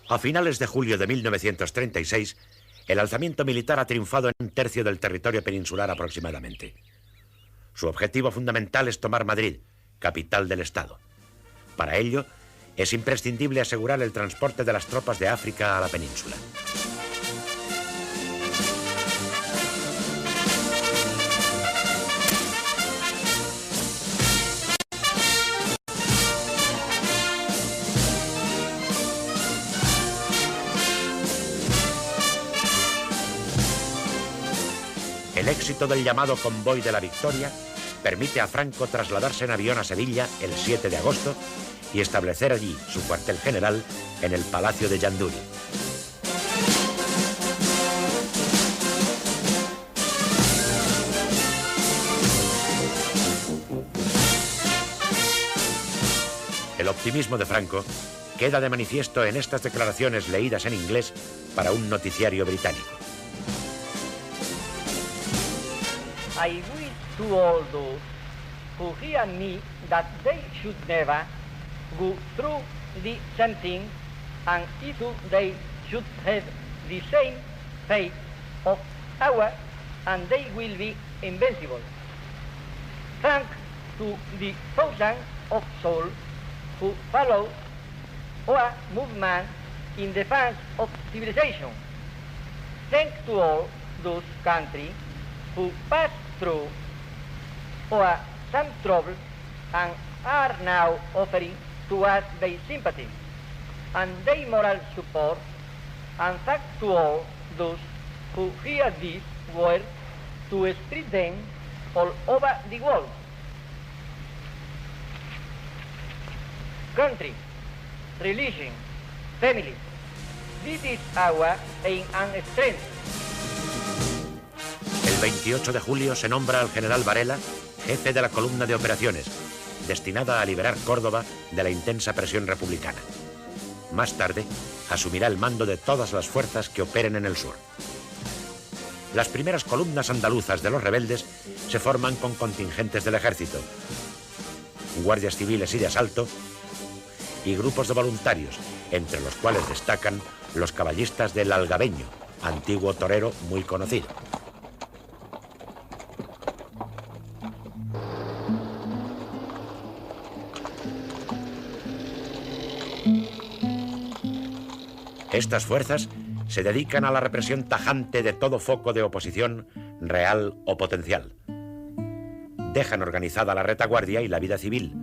A finales de julio de 1936, el alzamiento militar ha triunfado en un tercio del territorio peninsular aproximadamente. Su objetivo fundamental es tomar Madrid, capital del Estado. Para ello, es imprescindible asegurar el transporte de las tropas de África a la península. El éxito del llamado Convoy de la Victoria permite a Franco trasladarse en avión a Sevilla el 7 de agosto y establecer allí su cuartel general en el Palacio de Jandury. El optimismo de Franco queda de manifiesto en estas declaraciones leídas en inglés para un noticiario británico. I wish to all those who hear me that they should never go through the same thing, and if they should have the same fate of ours, and they will be invincible. Thanks to the thousands of souls who follow our movement in defense of civilization. Thanks to all those countries who pass through or some trouble and are now offering to us their sympathy and their moral support, and thanks to all those who hear this word to spread them all over the world. Country, religion, family, this is our aim and strength. El 28 de julio se nombra al general Varela jefe de la columna de operaciones, destinada a liberar Córdoba de la intensa presión republicana. Más tarde, asumirá el mando de todas las fuerzas que operen en el sur. Las primeras columnas andaluzas de los rebeldes se forman con contingentes del ejército, guardias civiles y de asalto, y grupos de voluntarios, entre los cuales destacan los caballistas del Algabeño, antiguo torero muy conocido. Estas fuerzas se dedican a la represión tajante de todo foco de oposición real o potencial. Dejan organizada la retaguardia y la vida civil,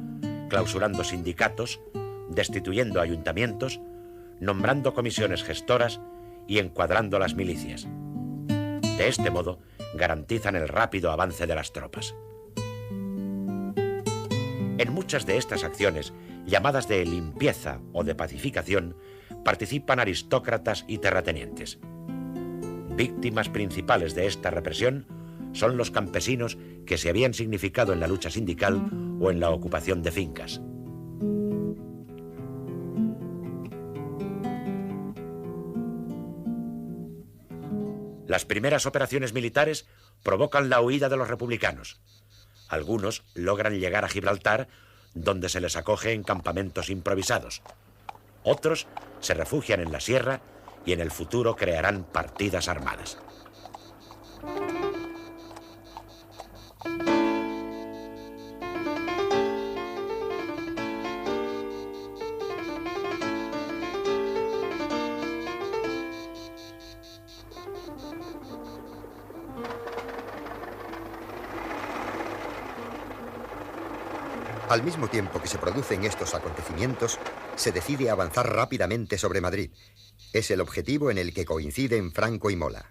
clausurando sindicatos, destituyendo ayuntamientos, nombrando comisiones gestoras y encuadrando las milicias. De este modo, garantizan el rápido avance de las tropas. En muchas de estas acciones, llamadas de limpieza o de pacificación, participan aristócratas y terratenientes. Víctimas principales de esta represión son los campesinos que se habían significado en la lucha sindical o en la ocupación de fincas. Las primeras operaciones militares provocan la huida de los republicanos. Algunos logran llegar a Gibraltar, donde se les acoge en campamentos improvisados. Otros se refugian en la sierra y en el futuro crearán partidas armadas. Al mismo tiempo que se producen estos acontecimientos, se decide avanzar rápidamente sobre Madrid. Es el objetivo en el que coinciden Franco y Mola.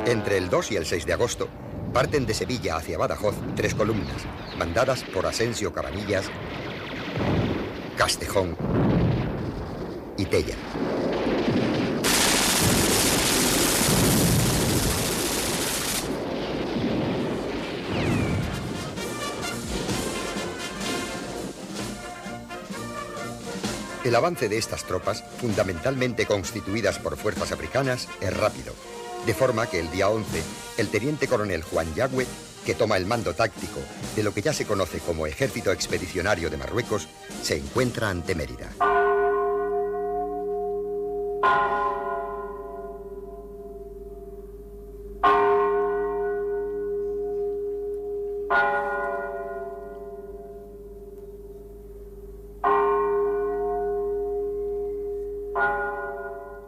Entre el 2 y el 6 de agosto, parten de Sevilla hacia Badajoz 3 columnas, mandadas por Asensio Cabanillas, Castejón y Tella. El avance de estas tropas, fundamentalmente constituidas por fuerzas africanas, es rápido, de forma que el día 11, el teniente coronel Juan Yagüe, que toma el mando táctico de lo que ya se conoce como Ejército Expedicionario de Marruecos, se encuentra ante Mérida.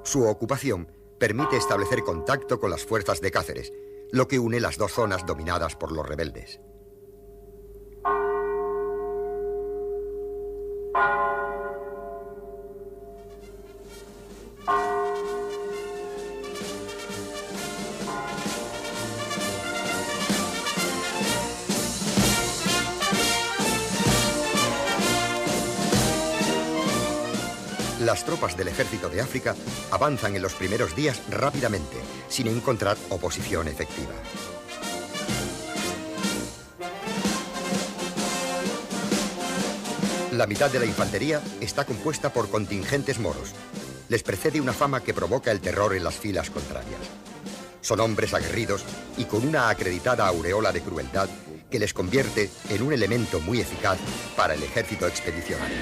Su ocupación permite establecer contacto con las fuerzas de Cáceres, lo que une las dos zonas dominadas por los rebeldes. Las tropas del Ejército de África avanzan en los primeros días rápidamente, sin encontrar oposición efectiva. La mitad de la infantería está compuesta por contingentes moros. Les precede una fama que provoca el terror en las filas contrarias. Son hombres aguerridos y con una acreditada aureola de crueldad que les convierte en un elemento muy eficaz para el ejército expedicionario.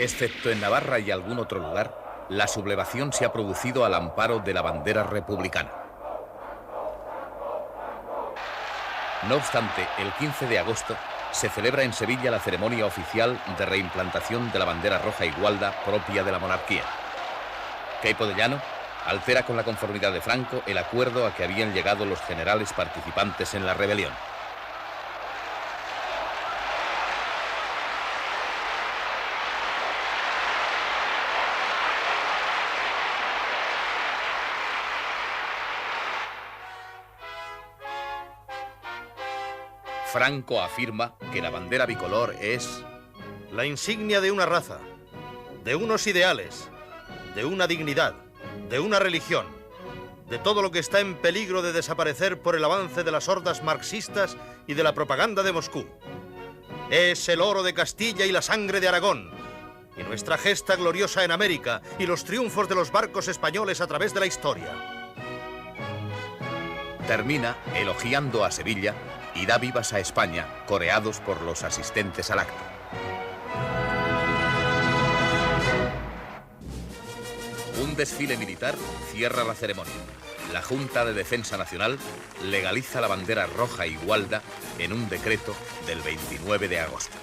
Excepto en Navarra y algún otro lugar, la sublevación se ha producido al amparo de la bandera republicana. No obstante, el 15 de agosto se celebra en Sevilla la ceremonia oficial de reimplantación de la bandera roja y gualda propia de la monarquía. Queipo de Llano altera con la conformidad de Franco el acuerdo a que habían llegado los generales participantes en la rebelión. Franco afirma que la bandera bicolor es la insignia de una raza, de unos ideales, de una dignidad, de una religión, de todo lo que está en peligro de desaparecer por el avance de las hordas marxistas y de la propaganda de Moscú. Es el oro de Castilla y la sangre de Aragón, y nuestra gesta gloriosa en América y los triunfos de los barcos españoles a través de la historia. Termina elogiando a Sevilla y da vivas a España, coreados por los asistentes al acto. Un desfile militar cierra la ceremonia. La Junta de Defensa Nacional legaliza la bandera roja y gualda en un decreto del 29 de agosto.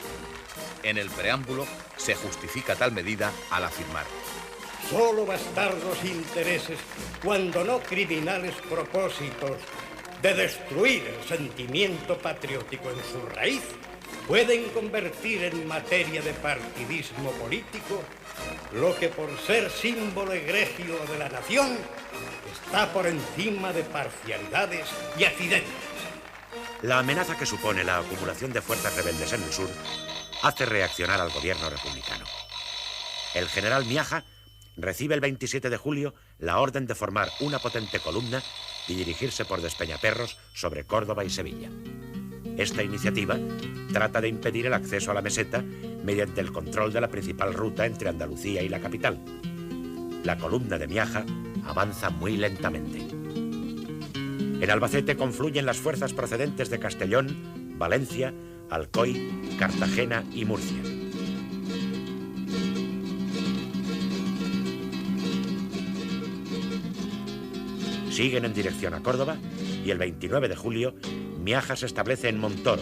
En el preámbulo se justifica tal medida al afirmar: solo bastardos intereses, cuando no criminales propósitos, de destruir el sentimiento patriótico en su raíz, pueden convertir en materia de partidismo político lo que por ser símbolo egregio de la nación está por encima de parcialidades y accidentes. La amenaza que supone la acumulación de fuerzas rebeldes en el sur hace reaccionar al gobierno republicano. El general Miaja recibe el 27 de julio la orden de formar una potente columna y dirigirse por Despeñaperros sobre Córdoba y Sevilla. Esta iniciativa trata de impedir el acceso a la meseta mediante el control de la principal ruta entre Andalucía y la capital. La columna de Miaja avanza muy lentamente. En Albacete confluyen las fuerzas procedentes de Castellón, Valencia, Alcoy, Cartagena y Murcia. Siguen en dirección a Córdoba y el 29 de julio Miaja se establece en Montoro,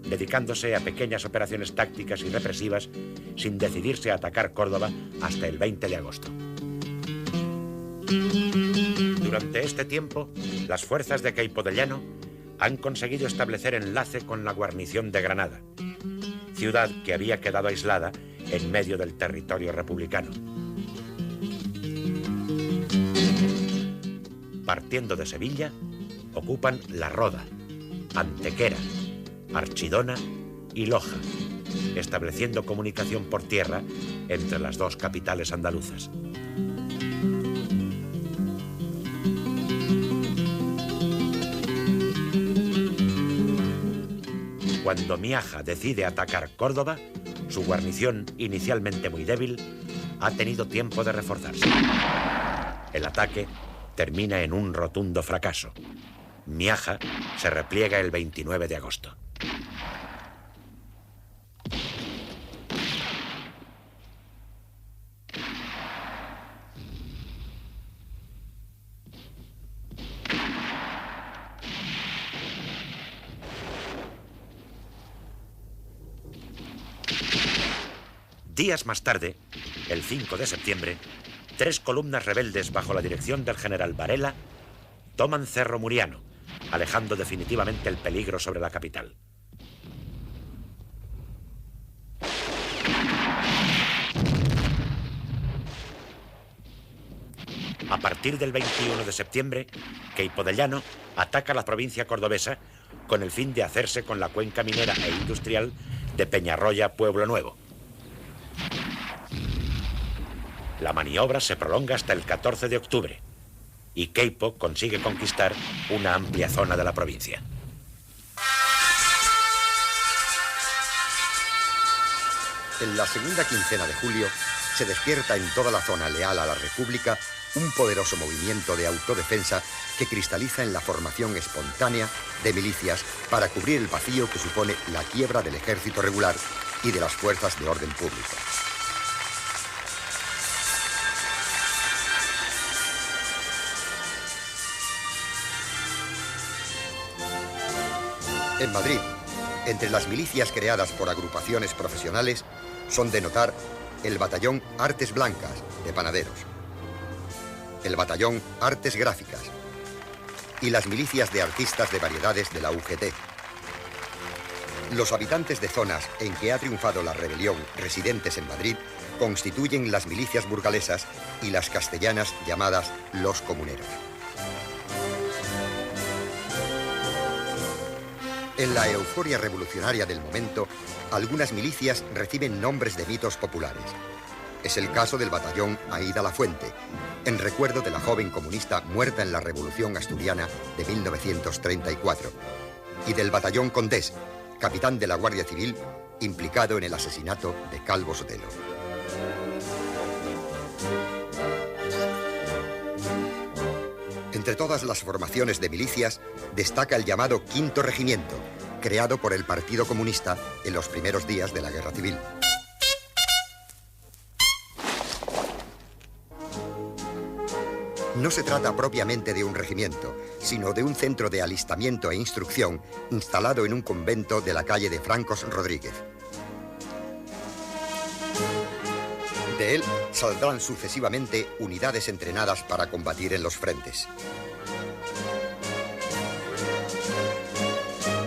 dedicándose a pequeñas operaciones tácticas y represivas sin decidirse a atacar Córdoba hasta el 20 de agosto. Durante este tiempo, las fuerzas de Queipo de Llano han conseguido establecer enlace con la guarnición de Granada, ciudad que había quedado aislada en medio del territorio republicano. Partiendo de Sevilla, ocupan La Roda, Antequera, Archidona y Loja, estableciendo comunicación por tierra entre las dos capitales andaluzas. Cuando Miaja decide atacar Córdoba, su guarnición, inicialmente muy débil, ha tenido tiempo de reforzarse. El ataque termina en un rotundo fracaso. Miaja se repliega el 29 de agosto. Días más tarde, el 5 de septiembre, 3 columnas rebeldes bajo la dirección del general Varela toman Cerro Muriano, alejando definitivamente el peligro sobre la capital. A partir del 21 de septiembre, Queipo de Llano ataca la provincia cordobesa con el fin de hacerse con la cuenca minera e industrial de Peñarroya-Pueblo Nuevo. La maniobra se prolonga hasta el 14 de octubre y Queipo consigue conquistar una amplia zona de la provincia. En la segunda quincena de julio se despierta en toda la zona leal a la República un poderoso movimiento de autodefensa que cristaliza en la formación espontánea de milicias para cubrir el vacío que supone la quiebra del ejército regular y de las fuerzas de orden público. En Madrid, entre las milicias creadas por agrupaciones profesionales, son de notar el Batallón Artes Blancas, de panaderos, el Batallón Artes Gráficas y las milicias de artistas de variedades de la UGT. Los habitantes de zonas en que ha triunfado la rebelión residentes en Madrid constituyen las milicias burgalesas y las castellanas llamadas los comuneros. En la euforia revolucionaria del momento, algunas milicias reciben nombres de mitos populares. Es el caso del batallón Aída Lafuente, en recuerdo de la joven comunista muerta en la Revolución Asturiana de 1934, y del batallón Condés, capitán de la Guardia Civil, implicado en el asesinato de Calvo Sotelo. Entre todas las formaciones de milicias, destaca el llamado Quinto Regimiento, creado por el Partido Comunista en los primeros días de la Guerra Civil. No se trata propiamente de un regimiento, sino de un centro de alistamiento e instrucción instalado en un convento de la calle de Francos Rodríguez. De él saldrán sucesivamente unidades entrenadas para combatir en los frentes.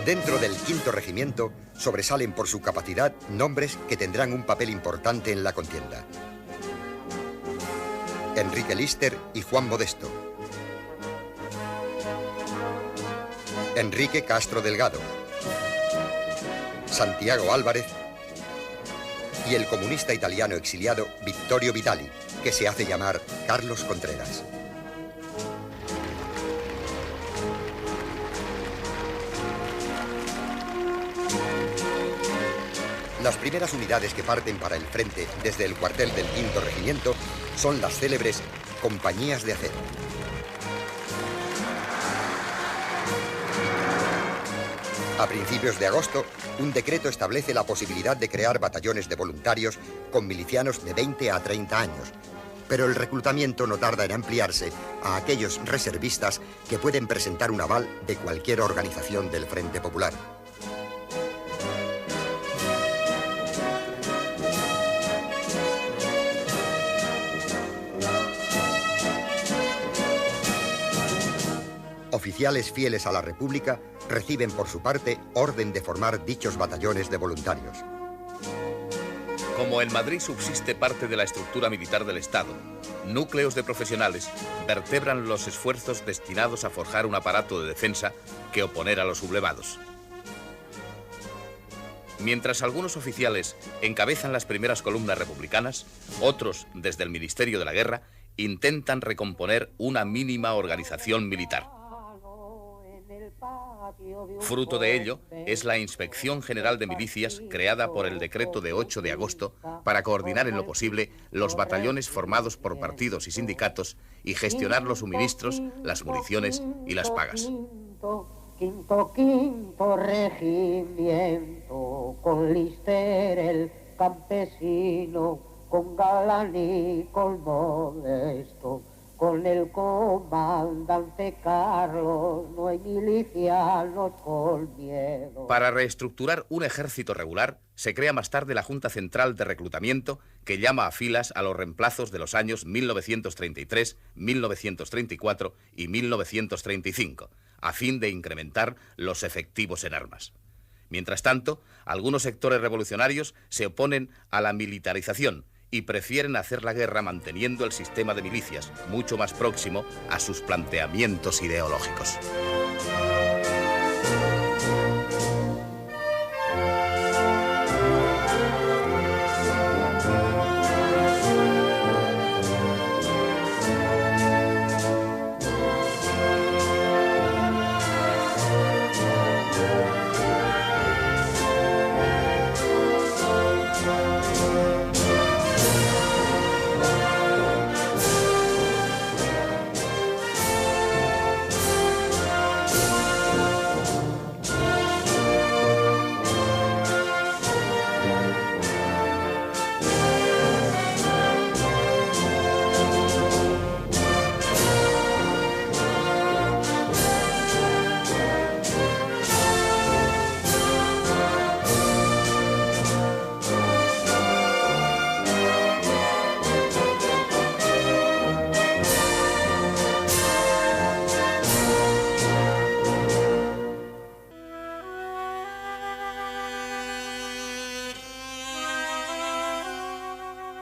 Dentro del Quinto Regimiento sobresalen por su capacidad nombres que tendrán un papel importante en la contienda. Enrique Lister y Juan Modesto. Enrique Castro Delgado. Santiago Álvarez. Y el comunista italiano exiliado Vittorio Vitali, que se hace llamar Carlos Contreras. Las primeras unidades que parten para el frente desde el cuartel del Quinto Regimiento son las célebres compañías de acero. A principios de agosto, un decreto establece la posibilidad de crear batallones de voluntarios con milicianos de 20 a 30 años, pero el reclutamiento no tarda en ampliarse a aquellos reservistas que pueden presentar un aval de cualquier organización del Frente Popular. Oficiales fieles a la República reciben por su parte orden de formar dichos batallones de voluntarios. Como en Madrid subsiste parte de la estructura militar del Estado, núcleos de profesionales vertebran los esfuerzos destinados a forjar un aparato de defensa que oponer a los sublevados. Mientras algunos oficiales encabezan las primeras columnas republicanas, otros, desde el Ministerio de la Guerra, intentan recomponer una mínima organización militar. Fruto de ello es la Inspección General de Milicias creada por el decreto de 8 de agosto para coordinar en lo posible los batallones formados por partidos y sindicatos y gestionar los suministros, las municiones y las pagas. Quinto regimiento, con Lister el campesino, con Galán y con Modesto, con el comandante Carlos, no hay milicianos con miedo. Para reestructurar un ejército regular, se crea más tarde la Junta Central de Reclutamiento, que llama a filas a los reemplazos de los años 1933, 1934 y 1935, a fin de incrementar los efectivos en armas. Mientras tanto, algunos sectores revolucionarios se oponen a la militarización y prefieren hacer la guerra manteniendo el sistema de milicias mucho más próximo a sus planteamientos ideológicos.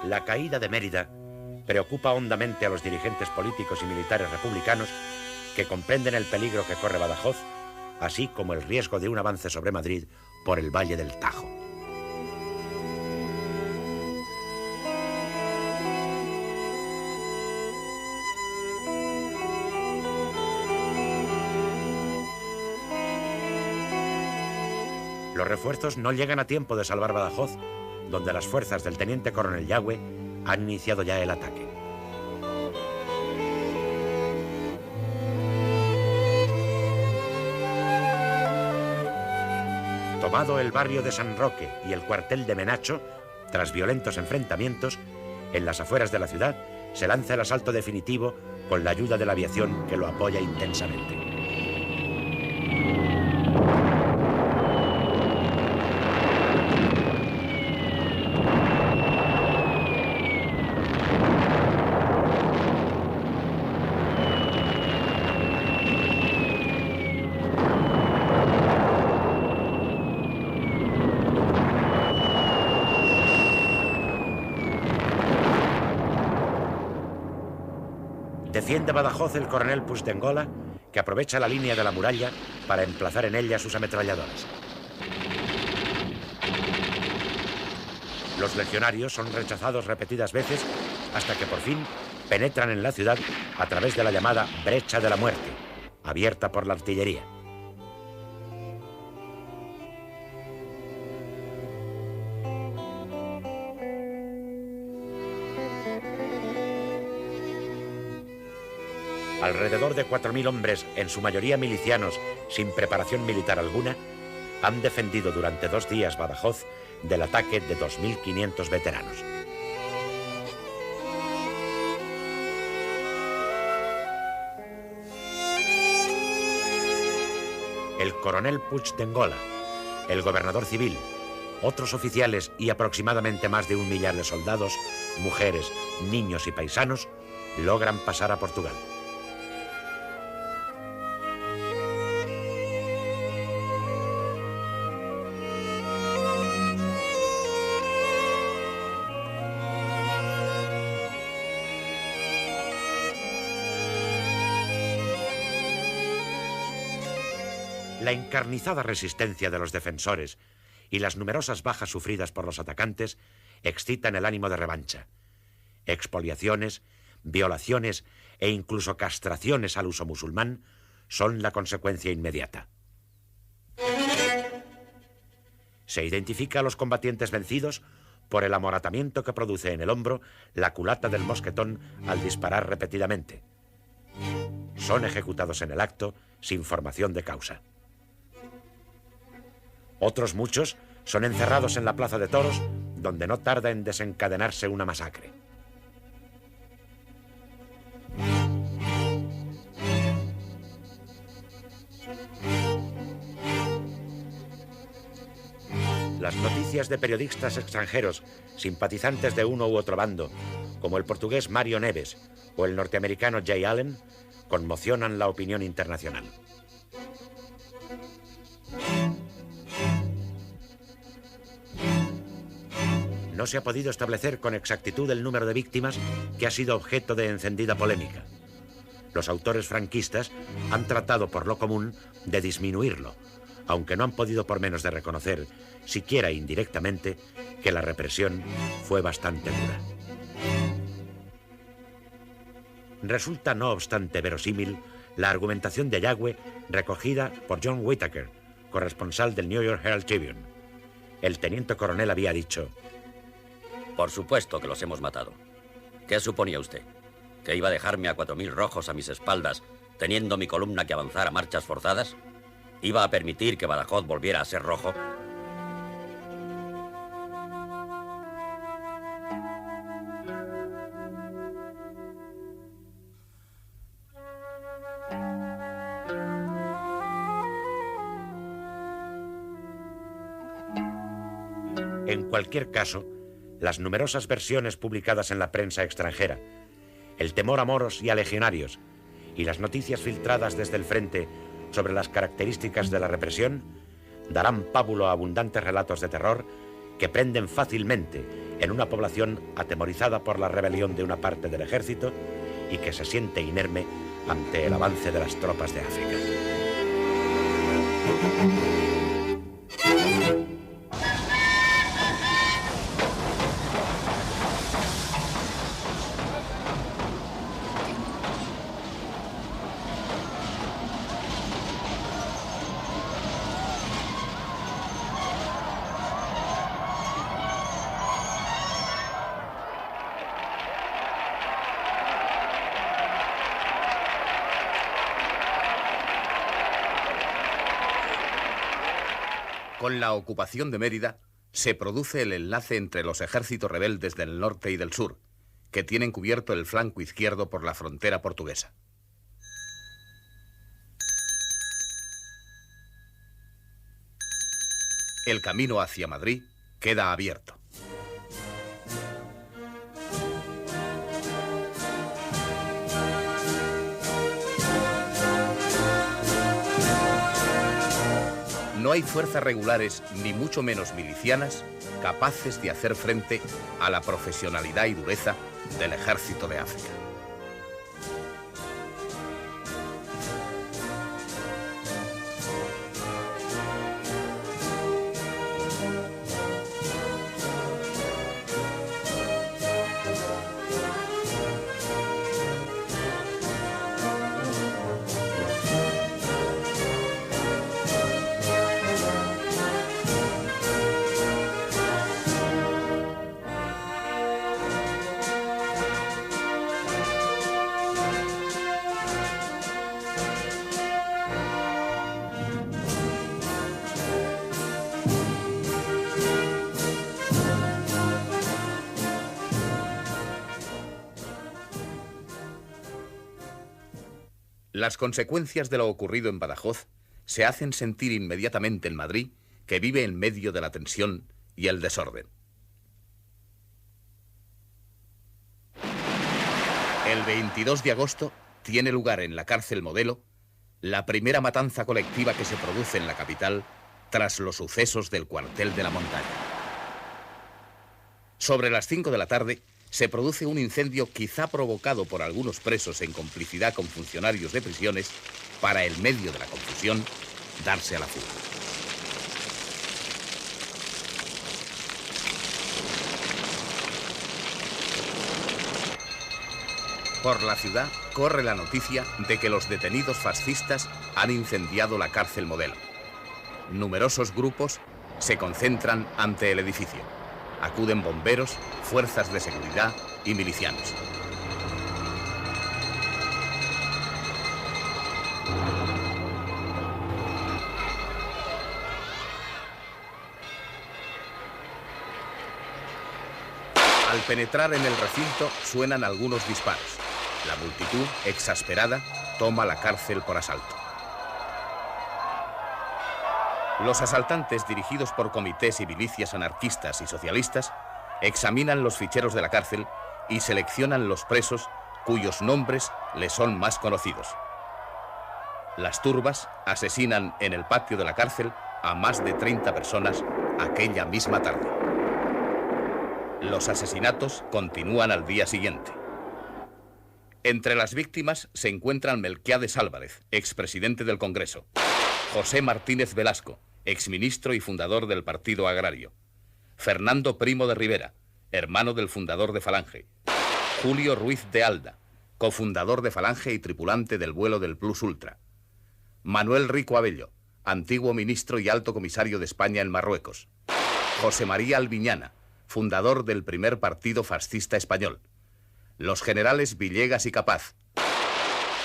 La caída de Mérida preocupa hondamente a los dirigentes políticos y militares republicanos que comprenden el peligro que corre Badajoz, así como el riesgo de un avance sobre Madrid por el Valle del Tajo. Los refuerzos no llegan a tiempo de salvar Badajoz, donde las fuerzas del teniente coronel Yagüe han iniciado ya el ataque. Tomado el barrio de San Roque y el cuartel de Menacho, tras violentos enfrentamientos, en las afueras de la ciudad se lanza el asalto definitivo con la ayuda de la aviación que lo apoya intensamente. Defiende Badajoz el coronel Puigdengola, que aprovecha la línea de la muralla para emplazar en ella sus ametralladoras. Los legionarios son rechazados repetidas veces hasta que por fin penetran en la ciudad a través de la llamada Brecha de la Muerte, abierta por la artillería. Alrededor de 4.000 hombres, en su mayoría milicianos, sin preparación militar alguna, han defendido durante 2 días Badajoz del ataque de 2.500 veteranos. El coronel Puigdengola, el gobernador civil, otros oficiales y aproximadamente más de 1 millar de soldados, mujeres, niños y paisanos logran pasar a Portugal. La encarnizada resistencia de los defensores y las numerosas bajas sufridas por los atacantes excitan el ánimo de revancha. Expoliaciones, violaciones e incluso castraciones al uso musulmán son la consecuencia inmediata. Se identifica a los combatientes vencidos por el amoratamiento que produce en el hombro la culata del mosquetón al disparar repetidamente. Son ejecutados en el acto sin formación de causa. Otros muchos son encerrados en la plaza de toros, donde no tarda en desencadenarse una masacre. Las noticias de periodistas extranjeros simpatizantes de uno u otro bando, como el portugués Mario Neves o el norteamericano Jay Allen, conmocionan la opinión internacional. No se ha podido establecer con exactitud el número de víctimas que ha sido objeto de encendida polémica. Los autores franquistas han tratado por lo común de disminuirlo, aunque no han podido por menos de reconocer, siquiera indirectamente, que la represión fue bastante dura. Resulta, no obstante, verosímil la argumentación de Yagüe recogida por John Whitaker, corresponsal del New York Herald Tribune. El teniente coronel había dicho: por supuesto que los hemos matado. ¿Qué suponía usted? ¿Que iba a dejarme a 4.000 rojos a mis espaldas, teniendo mi columna que avanzar a marchas forzadas? ¿Iba a permitir que Badajoz volviera a ser rojo? En cualquier caso, las numerosas versiones publicadas en la prensa extranjera, el temor a moros y a legionarios y las noticias filtradas desde el frente sobre las características de la represión darán pábulo a abundantes relatos de terror que prenden fácilmente en una población atemorizada por la rebelión de una parte del ejército y que se siente inerme ante el avance de las tropas de África. Con la ocupación de Mérida, se produce el enlace entre los ejércitos rebeldes del norte y del sur, que tienen cubierto el flanco izquierdo por la frontera portuguesa. El camino hacia Madrid queda abierto. No hay fuerzas regulares, ni mucho menos milicianas, capaces de hacer frente a la profesionalidad y dureza del ejército de África. Las consecuencias de lo ocurrido en Badajoz se hacen sentir inmediatamente en Madrid, que vive en medio de la tensión y el desorden. El 22 de agosto tiene lugar en la cárcel Modelo la primera matanza colectiva que se produce en la capital tras los sucesos del cuartel de la Montaña. Sobre las 5 de la tarde se produce un incendio quizá provocado por algunos presos en complicidad con funcionarios de prisiones para, en medio de la confusión, darse a la fuga. Por la ciudad corre la noticia de que los detenidos fascistas han incendiado la cárcel Modelo. Numerosos grupos se concentran ante el edificio. Acuden bomberos, fuerzas de seguridad y milicianos. Al penetrar en el recinto suenan algunos disparos. La multitud, exasperada, toma la cárcel por asalto. Los asaltantes, dirigidos por comités y milicias anarquistas y socialistas, examinan los ficheros de la cárcel y seleccionan los presos cuyos nombres les son más conocidos. Las turbas asesinan en el patio de la cárcel a más de 30 personas aquella misma tarde. Los asesinatos continúan al día siguiente. Entre las víctimas se encuentran Melquiades Álvarez, expresidente del Congreso; José Martínez Velasco, exministro y fundador del Partido Agrario; Fernando Primo de Rivera, hermano del fundador de Falange; Julio Ruiz de Alda, cofundador de Falange y tripulante del vuelo del Plus Ultra; Manuel Rico Abello, antiguo ministro y alto comisario de España en Marruecos; José María Albiñana, fundador del primer partido fascista español; los generales Villegas y Capaz;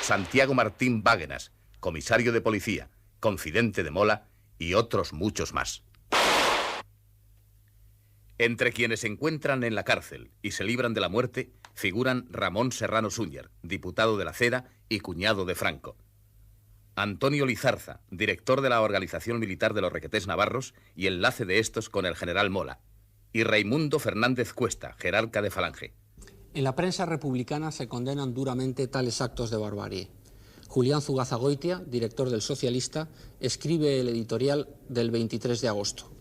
Santiago Martín Báguenas, comisario de policía, confidente de Mola, y otros muchos más. Entre quienes se encuentran en la cárcel y se libran de la muerte figuran Ramón Serrano Súñer, diputado de la Ceda y cuñado de Franco; Antonio Lizarza, director de la Organización Militar de los Requetés Navarros y enlace de estos con el general Mola; y Raimundo Fernández Cuesta, jerarca de Falange. En la prensa republicana se condenan duramente tales actos de barbarie. Julián Zugazagoitia, director del Socialista, escribe el editorial del 23 de agosto.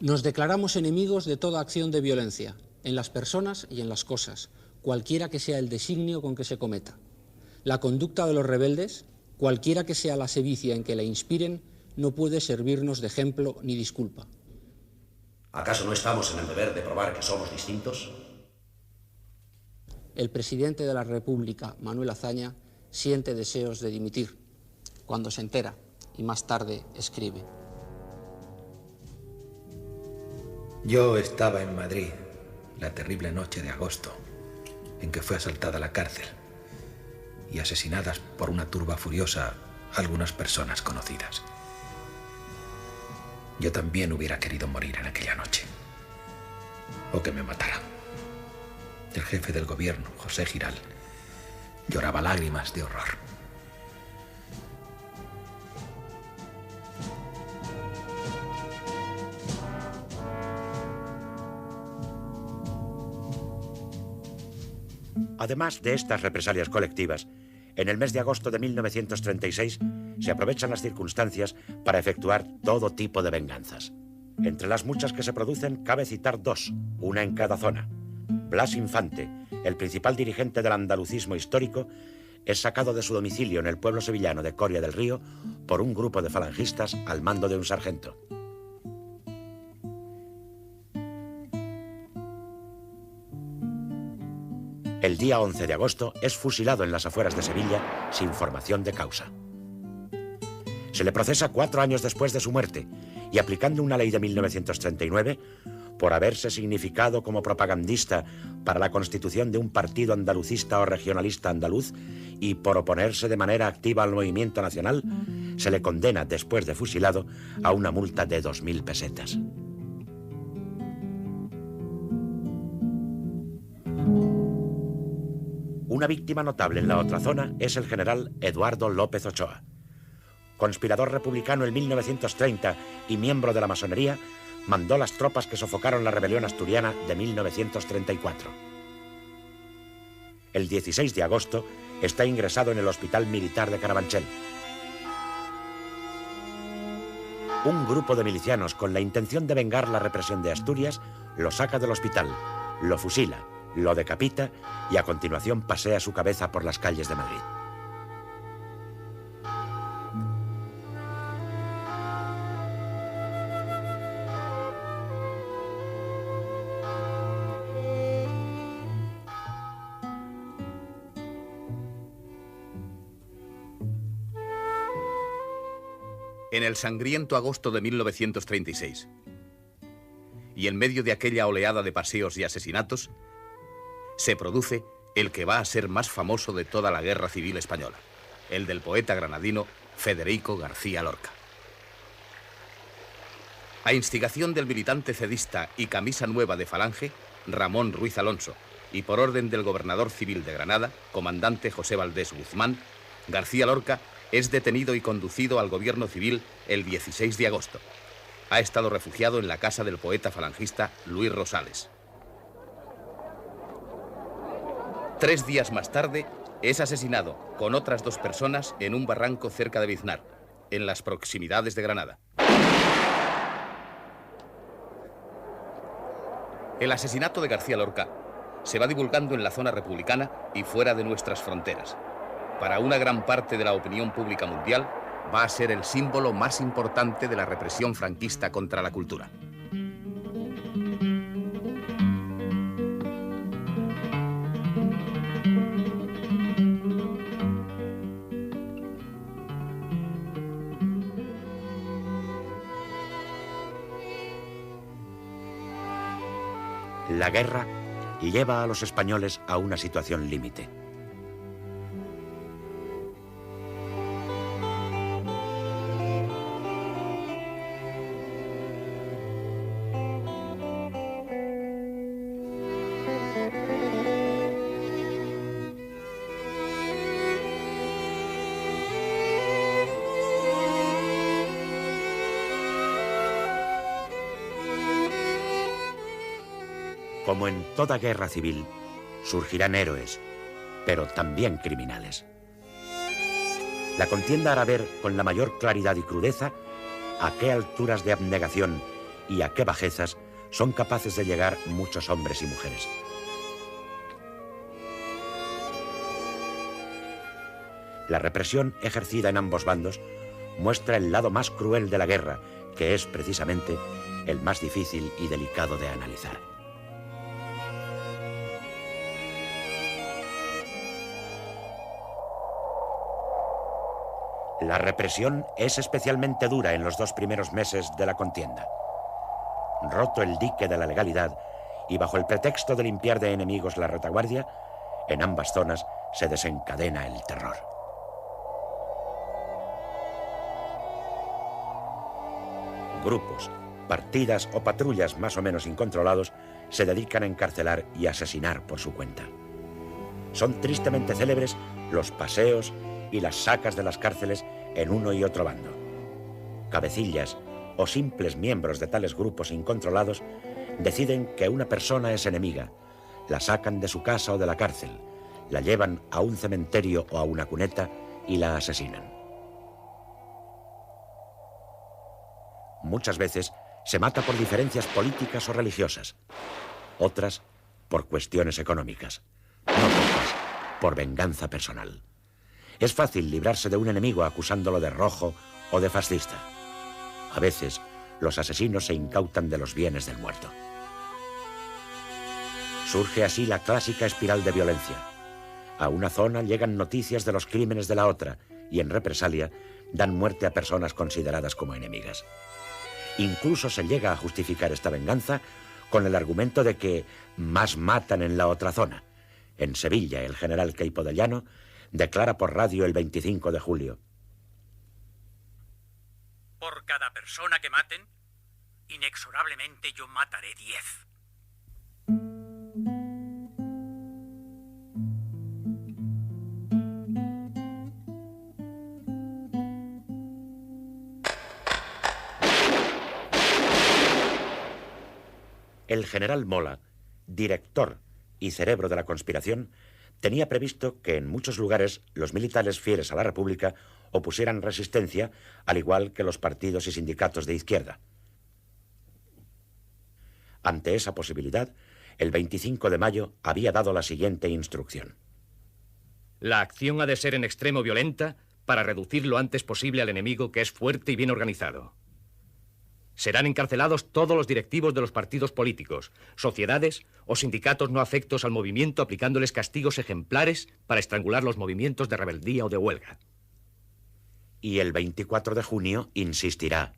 Nos declaramos enemigos de toda acción de violencia, en las personas y en las cosas, cualquiera que sea el designio con que se cometa. La conducta de los rebeldes, cualquiera que sea la sevicia en que la inspiren, no puede servirnos de ejemplo ni disculpa. ¿Acaso no estamos en el deber de probar que somos distintos? El presidente de la República, Manuel Azaña, siente deseos de dimitir, cuando se entera, y más tarde escribe. Yo estaba en Madrid la terrible noche de agosto en que fue asaltada la cárcel y asesinadas por una turba furiosa algunas personas conocidas. Yo también hubiera querido morir en aquella noche, o que me mataran. El jefe del gobierno, José Giral, lloraba lágrimas de horror. Además de estas represalias colectivas, en el mes de agosto de 1936 se aprovechan las circunstancias para efectuar todo tipo de venganzas. Entre las muchas que se producen cabe citar dos, una en cada zona. Blas Infante, el principal dirigente del andalucismo histórico, es sacado de su domicilio en el pueblo sevillano de Coria del Río por un grupo de falangistas al mando de un sargento. El día 11 de agosto es fusilado en las afueras de Sevilla sin formación de causa. Se le procesa 4 años después de su muerte y, aplicando una ley de 1939, por haberse significado como propagandista para la constitución de un partido andalucista o regionalista andaluz y por oponerse de manera activa al movimiento nacional, se le condena, después de fusilado, a una multa de 2.000 pesetas. Una víctima notable en la otra zona es el general Eduardo López Ochoa. Conspirador republicano en 1930 y miembro de la masonería, mandó las tropas que sofocaron la rebelión asturiana de 1934. El 16 de agosto está ingresado en el Hospital Militar de Carabanchel. Un grupo de milicianos, con la intención de vengar la represión de Asturias, lo saca del hospital, lo fusila, lo decapita y a continuación pasea su cabeza por las calles de Madrid. En el sangriento agosto de 1936, y en medio de aquella oleada de paseos y asesinatos, se produce el que va a ser más famoso de toda la Guerra Civil Española, el del poeta granadino Federico García Lorca. A instigación del militante cedista y camisa nueva de Falange, Ramón Ruiz Alonso, y por orden del gobernador civil de Granada, comandante José Valdés Guzmán, García Lorca es detenido y conducido al gobierno civil el 16 de agosto. Ha estado refugiado en la casa del poeta falangista Luis Rosales. 3 días más tarde, es asesinado con otras 2 personas en un barranco cerca de Biznar, en las proximidades de Granada. El asesinato de García Lorca se va divulgando en la zona republicana y fuera de nuestras fronteras. Para una gran parte de la opinión pública mundial, va a ser el símbolo más importante de la represión franquista contra la cultura. La guerra lleva a los españoles a una situación límite. Como en toda guerra civil, surgirán héroes, pero también criminales. La contienda hará ver con la mayor claridad y crudeza a qué alturas de abnegación y a qué bajezas son capaces de llegar muchos hombres y mujeres. La represión ejercida en ambos bandos muestra el lado más cruel de la guerra, que es precisamente el más difícil y delicado de analizar. La represión es especialmente dura en los 2 primeros meses de la contienda. Roto el dique de la legalidad y bajo el pretexto de limpiar de enemigos la retaguardia, en ambas zonas se desencadena el terror. Grupos, partidas o patrullas más o menos incontrolados se dedican a encarcelar y asesinar por su cuenta. Son tristemente célebres los paseos y las sacas de las cárceles en uno y otro bando. Cabecillas o simples miembros de tales grupos incontrolados deciden que una persona es enemiga, la sacan de su casa o de la cárcel, la llevan a un cementerio o a una cuneta y la asesinan. Muchas veces se mata por diferencias políticas o religiosas, otras por cuestiones económicas, no pocas por venganza personal. Es fácil librarse de un enemigo acusándolo de rojo o de fascista. A veces, los asesinos se incautan de los bienes del muerto. Surge así la clásica espiral de violencia. A una zona llegan noticias de los crímenes de la otra y en represalia dan muerte a personas consideradas como enemigas. Incluso se llega a justificar esta venganza con el argumento de que más matan en la otra zona. En Sevilla, el general Queipo de Llano declara por radio el 25 de julio. Por cada persona que maten, inexorablemente yo mataré 10. El general Mola, director y cerebro de la conspiración, tenía previsto que en muchos lugares los militares fieles a la República opusieran resistencia, al igual que los partidos y sindicatos de izquierda. Ante esa posibilidad, el 25 de mayo había dado la siguiente instrucción. La acción ha de ser en extremo violenta para reducir lo antes posible al enemigo, que es fuerte y bien organizado. Serán encarcelados todos los directivos de los partidos políticos, sociedades o sindicatos no afectos al movimiento, aplicándoles castigos ejemplares para estrangular los movimientos de rebeldía o de huelga. y el 24 de junio insistirá.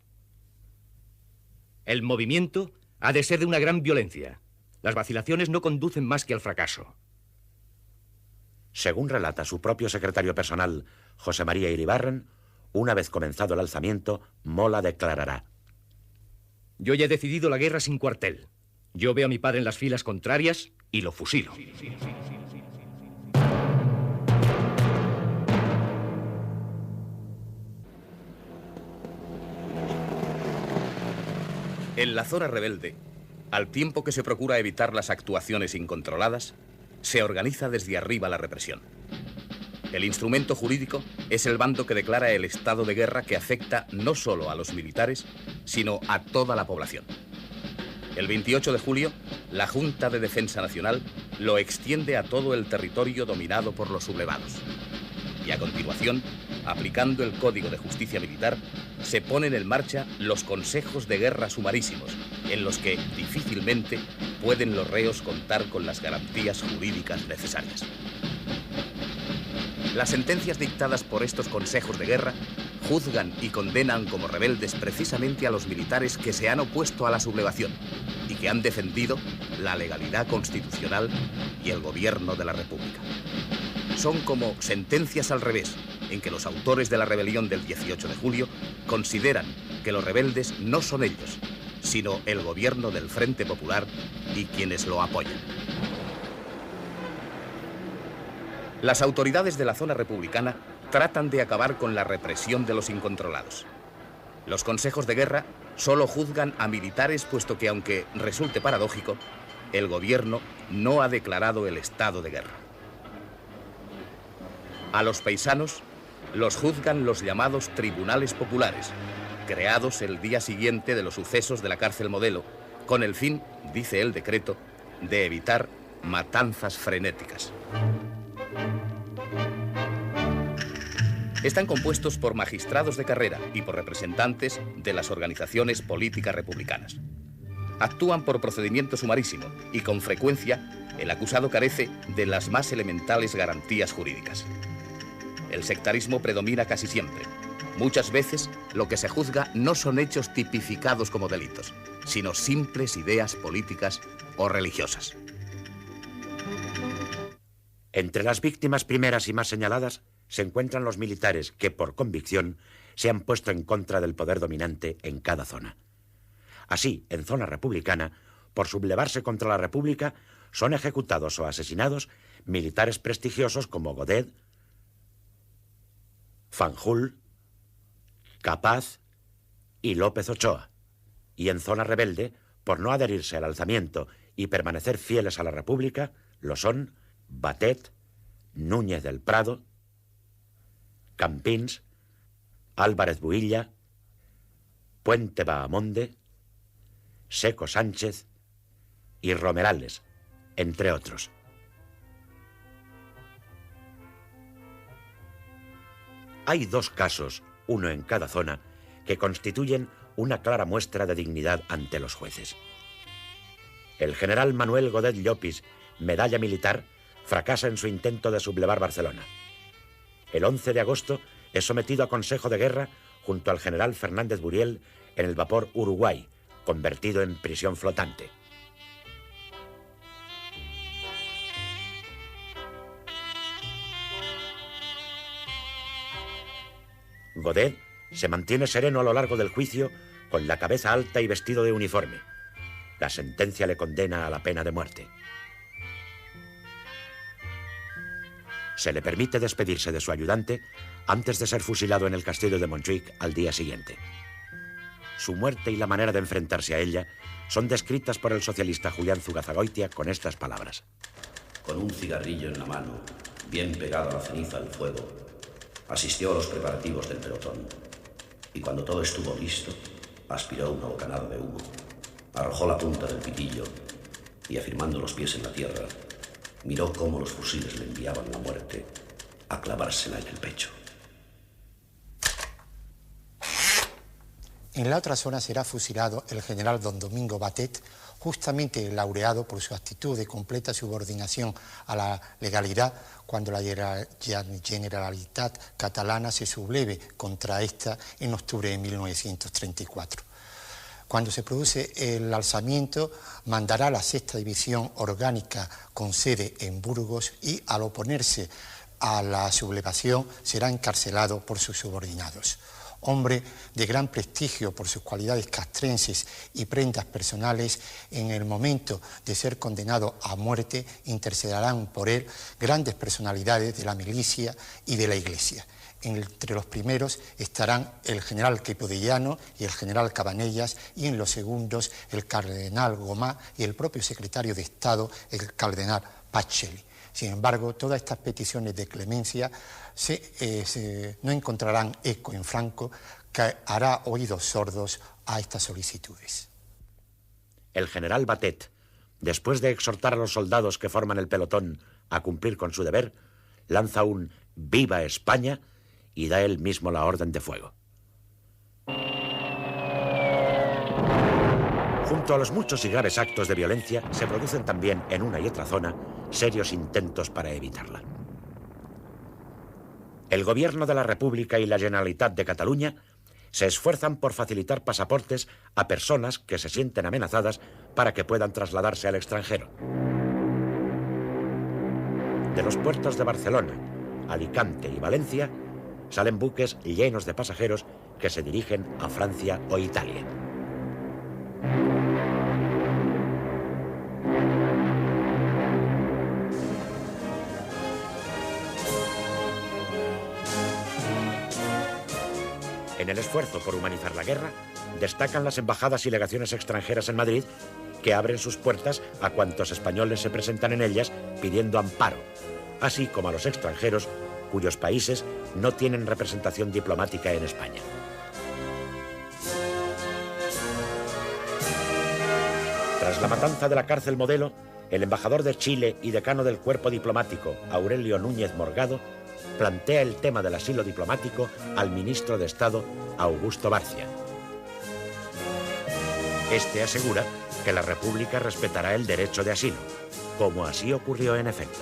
El movimiento ha de ser de una gran violencia. Las vacilaciones no conducen más que al fracaso. Según relata su propio secretario personal, José María Iribarren, una vez comenzado el alzamiento, Mola declarará: Yo ya he decidido la guerra sin cuartel. Yo veo a mi padre en las filas contrarias y lo fusilo. En la zona rebelde, al tiempo que se procura evitar las actuaciones incontroladas, se organiza desde arriba la represión. El instrumento jurídico es el bando que declara el estado de guerra que afecta no solo a los militares, sino a toda la población. El 28 de julio, la Junta de Defensa Nacional lo extiende a todo el territorio dominado por los sublevados. Y a continuación, aplicando el Código de Justicia Militar, se ponen en marcha los consejos de guerra sumarísimos, en los que difícilmente pueden los reos contar con las garantías jurídicas necesarias. Las sentencias dictadas por estos consejos de guerra juzgan y condenan como rebeldes precisamente a los militares que se han opuesto a la sublevación y que han defendido la legalidad constitucional y el gobierno de la República. Son como sentencias al revés, en que los autores de la rebelión del 18 de julio consideran que los rebeldes no son ellos, sino el gobierno del Frente Popular y quienes lo apoyan. Las autoridades de la zona republicana tratan de acabar con la represión de los incontrolados. Los consejos de guerra solo juzgan a militares, puesto que, aunque resulte paradójico, el gobierno no ha declarado el estado de guerra. A los paisanos los juzgan los llamados tribunales populares, creados el día siguiente de los sucesos de la cárcel Modelo, con el fin, dice el decreto, de evitar matanzas frenéticas. Están compuestos por magistrados de carrera y por representantes de las organizaciones políticas republicanas. Actúan por procedimiento sumarísimo y con frecuencia el acusado carece de las más elementales garantías jurídicas. El sectarismo predomina casi siempre. Muchas veces lo que se juzga no son hechos tipificados como delitos, sino simples ideas políticas o religiosas. Entre las víctimas primeras y más señaladas se encuentran los militares que, por convicción, se han puesto en contra del poder dominante en cada zona. Así, en zona republicana, por sublevarse contra la República, son ejecutados o asesinados militares prestigiosos como Godet, Fanjul, Capaz y López Ochoa. Y en zona rebelde, por no adherirse al alzamiento y permanecer fieles a la República, lo son Batet, Núñez del Prado, Campins, Álvarez Builla, Puente Bahamonde, Seco Sánchez y Romerales, entre otros. Hay dos casos, uno en cada zona, que constituyen una clara muestra de dignidad ante los jueces. El general Manuel Godet Llopis, medalla militar, fracasa en su intento de sublevar Barcelona. El 11 de agosto es sometido a consejo de guerra junto al general Fernández Buriel en el vapor Uruguay, convertido en prisión flotante. Godet se mantiene sereno a lo largo del juicio, con la cabeza alta y vestido de uniforme. La sentencia le condena a la pena de muerte. Se le permite despedirse de su ayudante antes de ser fusilado en el castillo de Montjuic al día siguiente. Su muerte y la manera de enfrentarse a ella son descritas por el socialista Julián Zugazagoitia con estas palabras. Con un cigarrillo en la mano, bien pegado a la ceniza del fuego, asistió a los preparativos del pelotón. Y cuando todo estuvo listo, aspiró una bocanada de humo, arrojó la punta del pitillo y, afirmando los pies en la tierra, miró cómo los fusiles le enviaban la muerte a clavársela en el pecho. En la otra zona será fusilado el general don Domingo Batet, justamente laureado por su actitud de completa subordinación a la legalidad cuando la Generalitat catalana se subleve contra esta en octubre de 1934. Cuando se produce el alzamiento, mandará la 6ª División Orgánica con sede en Burgos y, al oponerse a la sublevación, será encarcelado por sus subordinados. Hombre de gran prestigio por sus cualidades castrenses y prendas personales, en el momento de ser condenado a muerte intercederán por él grandes personalidades de la milicia y de la Iglesia. Entre los primeros estarán el general Queipodellano y el general Cabanellas, y en los segundos el cardenal Gomá y el propio secretario de Estado, el cardenal Pacelli. Sin embargo, todas estas peticiones de clemencia no encontrarán eco en Franco, que hará oídos sordos a estas solicitudes. El general Batet, después de exhortar a los soldados que forman el pelotón a cumplir con su deber, lanza un «¡Viva España!» y da él mismo la orden de fuego. Junto a los muchos y graves actos de violencia, se producen también en una y otra zona serios intentos para evitarla. El Gobierno de la República y la Generalitat de Cataluña se esfuerzan por facilitar pasaportes a personas que se sienten amenazadas para que puedan trasladarse al extranjero. De los puertos de Barcelona, Alicante y Valencia salen buques llenos de pasajeros que se dirigen a Francia o Italia. En el esfuerzo por humanizar la guerra, destacan las embajadas y legaciones extranjeras en Madrid, que abren sus puertas a cuantos españoles se presentan en ellas pidiendo amparo, así como a los extranjeros cuyos países no tienen representación diplomática en España. Tras la matanza de la cárcel Modelo, el embajador de Chile y decano del cuerpo diplomático, Aurelio Núñez Morgado, plantea el tema del asilo diplomático al ministro de Estado, Augusto Bárcena. Este asegura que la República respetará el derecho de asilo, como así ocurrió en efecto.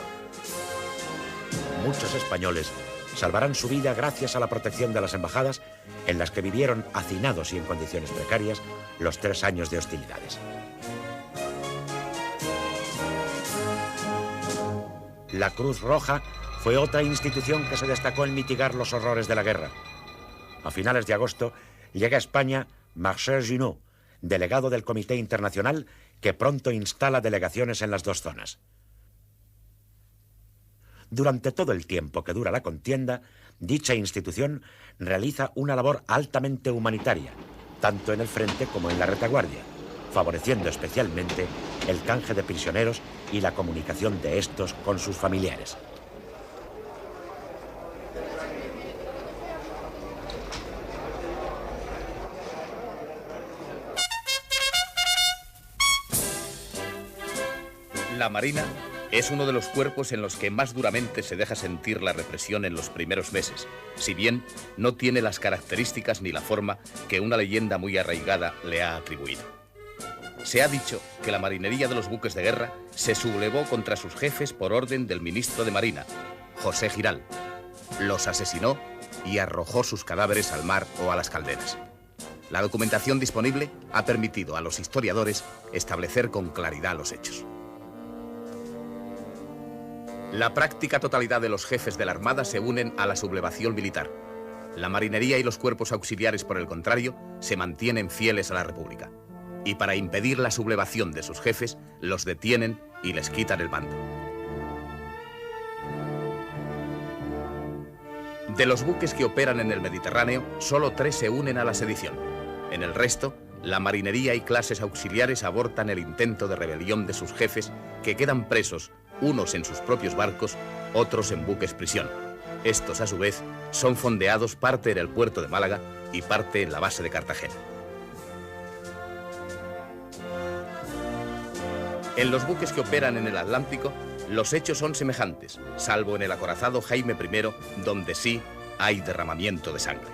Muchos españoles salvarán su vida gracias a la protección de las embajadas, en las que vivieron hacinados y en condiciones precarias los 3 años de hostilidades. La Cruz Roja fue otra institución que se destacó en mitigar los horrores de la guerra. A finales de agosto llega a España Marcel Junot, delegado del Comité Internacional, que pronto instala delegaciones en las 2 zonas. Durante todo el tiempo que dura la contienda, dicha institución realiza una labor altamente humanitaria, tanto en el frente como en la retaguardia, favoreciendo especialmente el canje de prisioneros y la comunicación de estos con sus familiares. La Marina es uno de los cuerpos en los que más duramente se deja sentir la represión en los primeros meses, si bien no tiene las características ni la forma que una leyenda muy arraigada le ha atribuido. Se ha dicho que la marinería de los buques de guerra se sublevó contra sus jefes por orden del ministro de Marina, José Giral. Los asesinó y arrojó sus cadáveres al mar o a las calderas. La documentación disponible ha permitido a los historiadores establecer con claridad los hechos. La práctica totalidad de los jefes de la Armada se unen a la sublevación militar. La marinería y los cuerpos auxiliares, por el contrario, se mantienen fieles a la República. Y para impedir la sublevación de sus jefes, los detienen y les quitan el mando. De los buques que operan en el Mediterráneo, solo 3 se unen a la sedición. En el resto, la marinería y clases auxiliares abortan el intento de rebelión de sus jefes, que quedan presos, unos en sus propios barcos, otros en buques prisión. Estos, a su vez, son fondeados parte en el puerto de Málaga y parte en la base de Cartagena. En los buques que operan en el Atlántico, los hechos son semejantes, salvo en el acorazado Jaime I, donde sí hay derramamiento de sangre.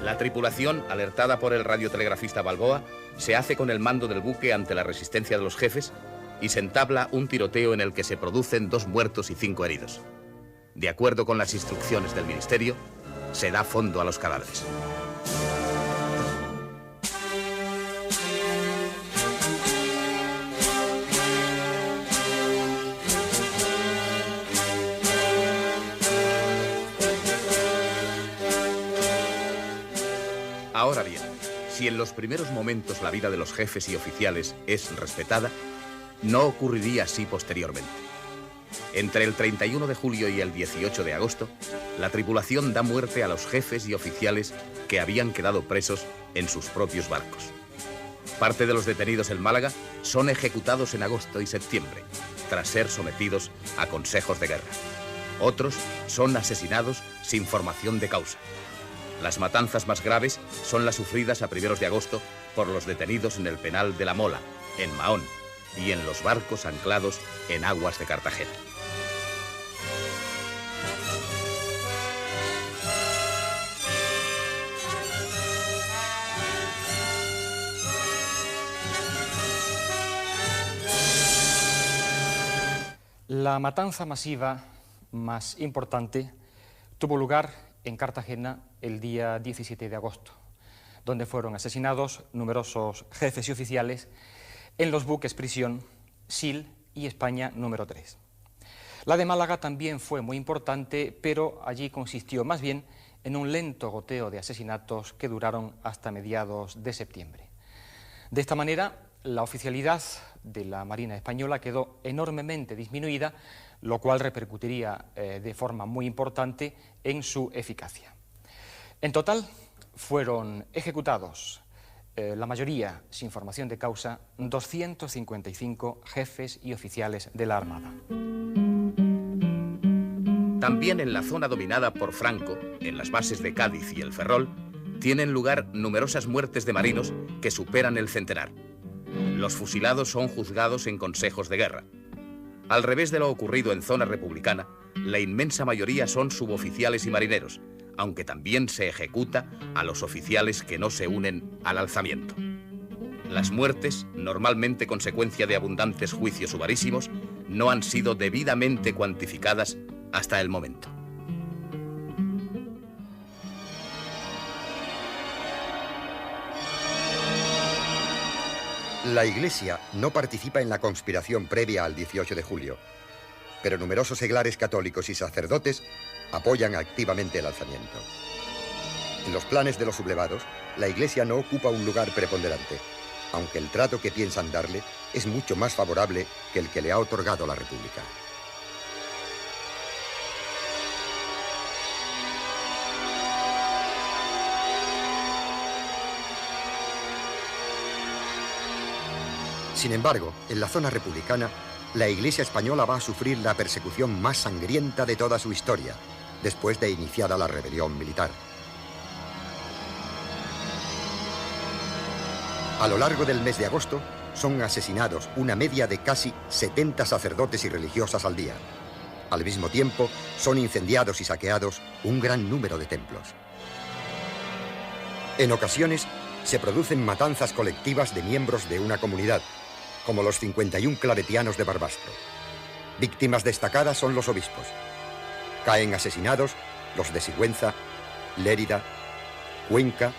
La tripulación, alertada por el radiotelegrafista Balboa, se hace con el mando del buque ante la resistencia de los jefes y se entabla un tiroteo en el que se producen 2 muertos y 5 heridos. De acuerdo con las instrucciones del ministerio, se da fondo a los cadáveres. Ahora bien, si en los primeros momentos la vida de los jefes y oficiales es respetada, no ocurriría así posteriormente. Entre el 31 de julio y el 18 de agosto, la tripulación da muerte a los jefes y oficiales que habían quedado presos en sus propios barcos. Parte de los detenidos en Málaga son ejecutados en agosto y septiembre, tras ser sometidos a consejos de guerra. Otros son asesinados sin formación de causa. Las matanzas más graves son las sufridas a primeros de agosto por los detenidos en el penal de La Mola, en Mahón, y en los barcos anclados en aguas de Cartagena. La matanza masiva más importante tuvo lugar en Cartagena el día 17 de agosto, donde fueron asesinados numerosos jefes y oficiales en los buques prisión Sil y España número 3. La de Málaga también fue muy importante, pero allí consistió más bien en un lento goteo de asesinatos que duraron hasta mediados de septiembre. De esta manera, la oficialidad de la Marina Española quedó enormemente disminuida, lo cual repercutiría de forma muy importante en su eficacia. En total, fueron ejecutados, la mayoría sin formación de causa, 255 jefes y oficiales de la Armada. También en la zona dominada por Franco, en las bases de Cádiz y el Ferrol, tienen lugar numerosas muertes de marinos que superan el centenar. Los fusilados son juzgados en consejos de guerra. Al revés de lo ocurrido en zona republicana, la inmensa mayoría son suboficiales y marineros, aunque también se ejecuta a los oficiales que no se unen al alzamiento. Las muertes, normalmente consecuencia de abundantes juicios sumarísimos, no han sido debidamente cuantificadas hasta el momento. La Iglesia no participa en la conspiración previa al 18 de julio, pero numerosos seglares católicos y sacerdotes apoyan activamente el alzamiento. En los planes de los sublevados, la Iglesia no ocupa un lugar preponderante, aunque el trato que piensan darle es mucho más favorable que el que le ha otorgado la República. Sin embargo, en la zona republicana, la Iglesia española va a sufrir la persecución más sangrienta de toda su historia, después de iniciada la rebelión militar. A lo largo del mes de agosto, son asesinados una media de casi 70 sacerdotes y religiosas al día. Al mismo tiempo, son incendiados y saqueados un gran número de templos. En ocasiones, se producen matanzas colectivas de miembros de una comunidad, como los 51 claretianos de Barbastro. Víctimas destacadas son los obispos. Caen asesinados los de Sigüenza, Lérida, Cuenca,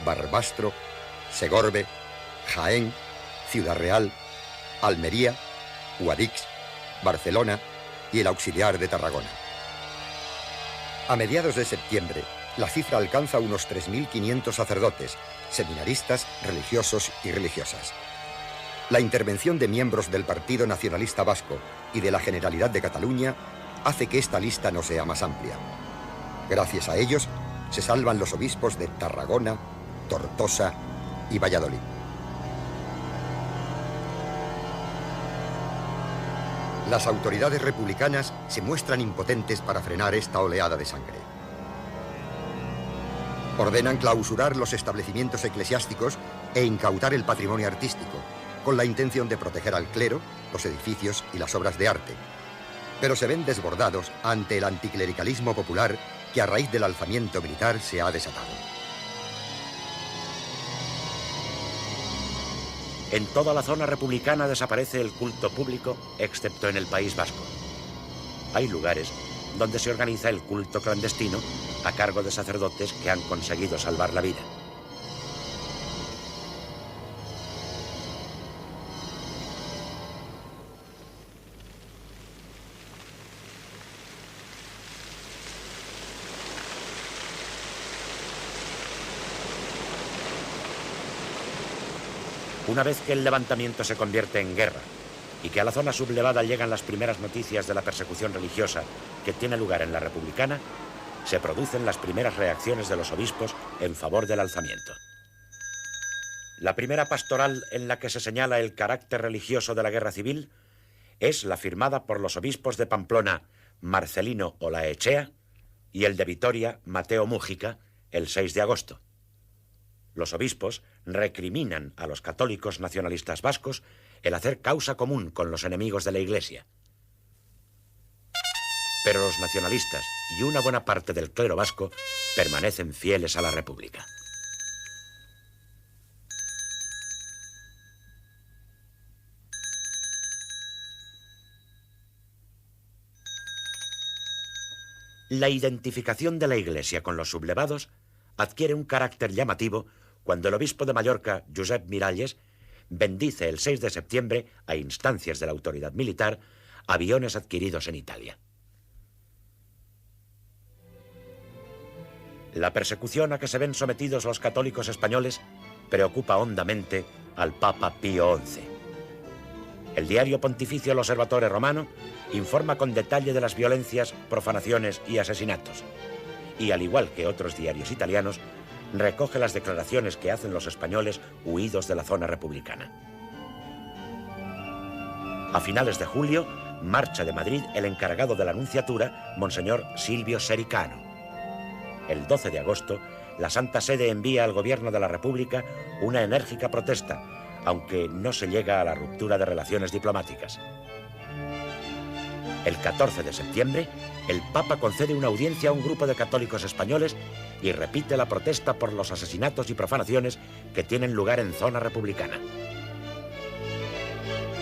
Barbastro, Segorbe, Jaén, Ciudad Real, Almería, Guadix, Barcelona y el Auxiliar de Tarragona. A mediados de septiembre, la cifra alcanza unos 3.500 sacerdotes, seminaristas, religiosos y religiosas. La intervención de miembros del Partido Nacionalista Vasco y de la Generalidad de Cataluña hace que esta lista no sea más amplia. Gracias a ellos, se salvan los obispos de Tarragona, Tortosa y Valladolid. Las autoridades republicanas se muestran impotentes para frenar esta oleada de sangre. Ordenan clausurar los establecimientos eclesiásticos e incautar el patrimonio artístico, con la intención de proteger al clero, los edificios y las obras de arte. Pero se ven desbordados ante el anticlericalismo popular que a raíz del alzamiento militar se ha desatado. En toda la zona republicana desaparece el culto público, excepto en el País Vasco. Hay lugares donde se organiza el culto clandestino a cargo de sacerdotes que han conseguido salvar la vida. Una vez que el levantamiento se convierte en guerra y que a la zona sublevada llegan las primeras noticias de la persecución religiosa que tiene lugar en la Republicana, se producen las primeras reacciones de los obispos en favor del alzamiento. La primera pastoral en la que se señala el carácter religioso de la guerra civil es la firmada por los obispos de Pamplona, Marcelino Olaechea, y el de Vitoria, Mateo Mújica, el 6 de agosto. Los obispos recriminan a los católicos nacionalistas vascos el hacer causa común con los enemigos de la Iglesia. Pero los nacionalistas y una buena parte del clero vasco permanecen fieles a la República. La identificación de la Iglesia con los sublevados adquiere un carácter llamativo cuando el obispo de Mallorca, Josep Miralles, bendice el 6 de septiembre, a instancias de la autoridad militar, aviones adquiridos en Italia. La persecución a que se ven sometidos los católicos españoles preocupa hondamente al Papa Pío XI. El diario pontificio El Osservatore Romano informa con detalle de las violencias, profanaciones y asesinatos, y al igual que otros diarios italianos, recoge las declaraciones que hacen los españoles huidos de la zona republicana. A finales de julio, marcha de Madrid el encargado de la nunciatura, Monseñor Silvio Sericano. El 12 de agosto, la Santa Sede envía al Gobierno de la República una enérgica protesta, aunque no se llega a la ruptura de relaciones diplomáticas. El 14 de septiembre, el Papa concede una audiencia a un grupo de católicos españoles y repite la protesta por los asesinatos y profanaciones que tienen lugar en zona republicana.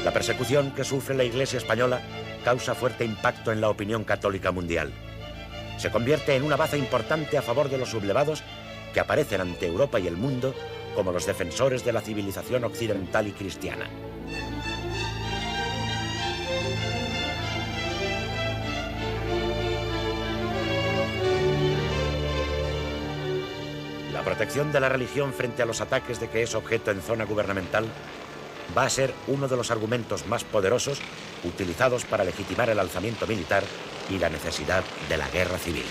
La persecución que sufre la Iglesia española causa fuerte impacto en la opinión católica mundial. Se convierte en una baza importante a favor de los sublevados que aparecen ante Europa y el mundo como los defensores de la civilización occidental y cristiana. La protección de la religión frente a los ataques de que es objeto en zona gubernamental va a ser uno de los argumentos más poderosos utilizados para legitimar el alzamiento militar y la necesidad de la guerra civil.